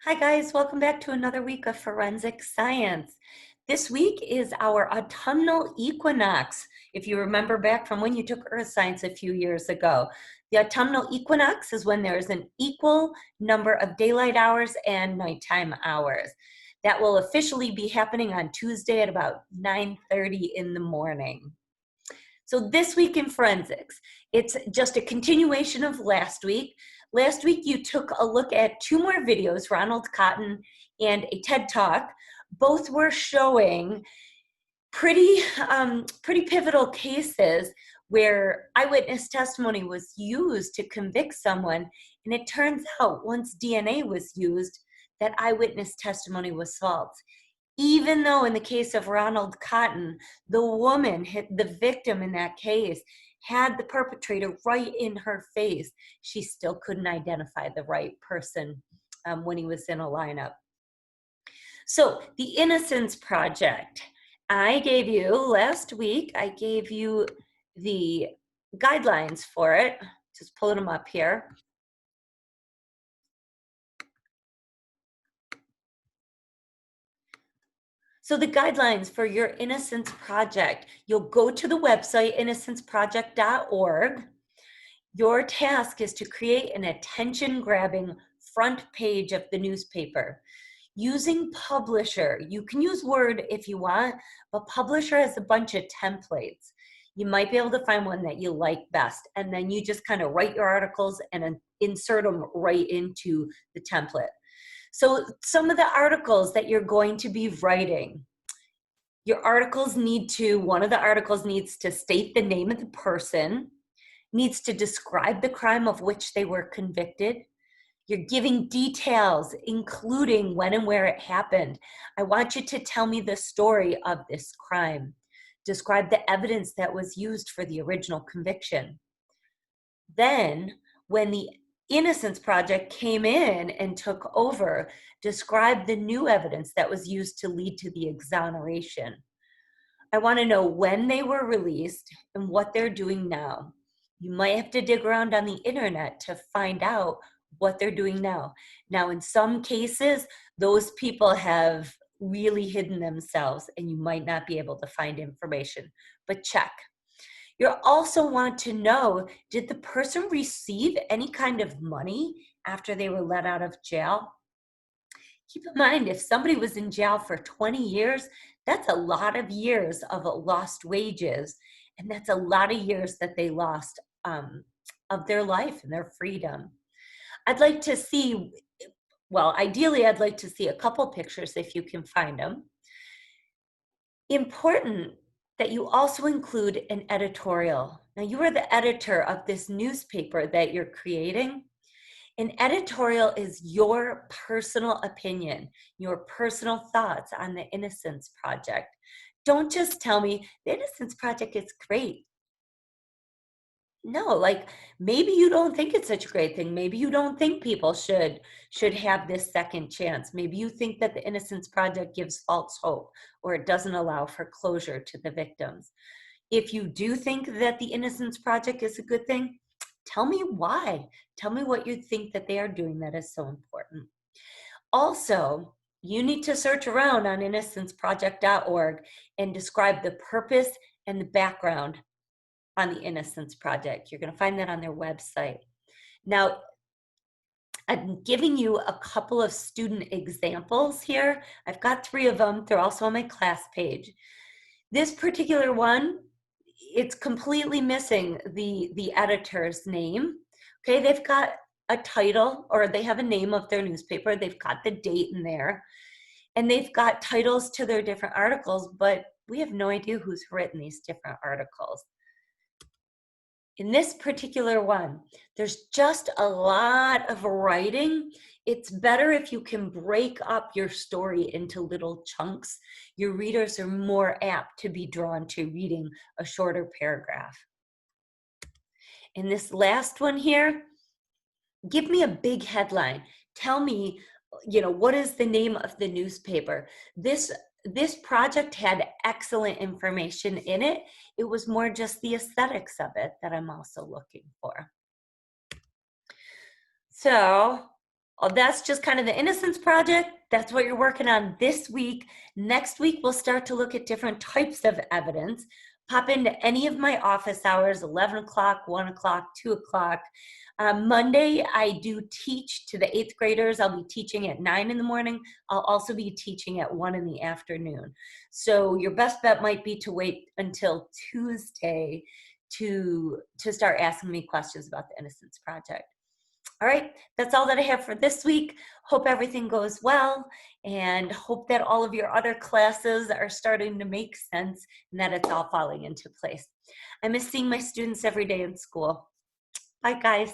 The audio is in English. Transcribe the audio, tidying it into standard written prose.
Hi guys, welcome back to another week of forensic science. This week is our autumnal equinox. If you remember back from when you took earth science a few years ago, the autumnal equinox is when there is an equal number of daylight hours and nighttime hours. That will officially be happening on Tuesday at about 9:30 in the morning. So this week in forensics, it's just a continuation of last week. Last week, you took a look at two more videos, Ronald Cotton and a TED Talk. Both were showing pretty pivotal cases where eyewitness testimony was used to convict someone. And it turns out once DNA was used, that eyewitness testimony was false. Even though in the case of Ronald Cotton, the woman, the victim in that case, had the perpetrator right in her face, she still couldn't identify the right person when he was in a lineup. So the Innocence Project, I gave you last week, I gave you the guidelines for it. Just pulling them up here. So the guidelines for your Innocence Project, you'll go to the website, innocenceproject.org. Your task is to create an attention-grabbing front page of the newspaper. Using Publisher, you can use Word if you want, but Publisher has a bunch of templates. You might be able to find one that you like best, and then you just kind of write your articles and insert them right into the template. So some of the articles that you're going to be writing, your articles one of the articles needs to state the name of the person, needs to describe the crime of which they were convicted. You're giving details, including when and where it happened. I want you to tell me the story of this crime. Describe the evidence that was used for the original conviction. Then, when the Innocence Project came in and took over, describe the new evidence that was used to lead to the exoneration. I want to know when they were released and what they're doing now. You might have to dig around on the internet to find out what they're doing now. Now, in some cases, those people have really hidden themselves and you might not be able to find information, but check. You'll also want to know, did the person receive any kind of money after they were let out of jail? Keep in mind, if somebody was in jail for 20 years, that's a lot of years of lost wages, and that's a lot of years that they lost of their life and their freedom. I'd like to see, well, ideally, I'd like to see a couple pictures if you can find them. Important that you also include an editorial. Now, you are the editor of this newspaper that you're creating. An editorial is your personal opinion, your personal thoughts on the Innocence Project. Don't just tell me the Innocence Project is great. No, like maybe you don't think it's such a great thing. Maybe you don't think people should have this second chance. Maybe you think that the Innocence Project gives false hope or it doesn't allow for closure to the victims. If you do think that the Innocence Project is a good thing, tell me why. Tell me what you think that they are doing that is so important. Also, you need to search around on innocenceproject.org and describe the purpose and the background on the Innocence Project. You're going to find that on their website. Now, I'm giving you a couple of student examples here. I've got 3 of them. They're also on my class page. This particular one, it's completely missing the editor's name. Okay, they've got a title, or they have a name of their newspaper. They've got the date in there, and they've got titles to their different articles, but we have no idea who's written these different articles. In this particular one, there's just a lot of writing. It's better if you can break up your story into little chunks. Your readers are more apt to be drawn to reading a shorter paragraph. In this last one here, give me a big headline. Tell me, what is the name of the newspaper? This project had excellent information in it. It was more just the aesthetics of it that I'm also looking for. So Oh, that's just kind of the Innocence Project. That's what you're working on this week. Next week, we'll start to look at different types of evidence. Pop into any of my office hours, 11 o'clock, 1 o'clock, 2 o'clock. Monday, I do teach to the 8th graders. I'll be teaching at 9 in the morning. I'll also be teaching at 1 in the afternoon. So your best bet might be to wait until Tuesday to start asking me questions about the Innocence Project. All right, that's all that I have for this week. Hope everything goes well, and hope that all of your other classes are starting to make sense and that it's all falling into place. I miss seeing my students every day in school. Bye, guys.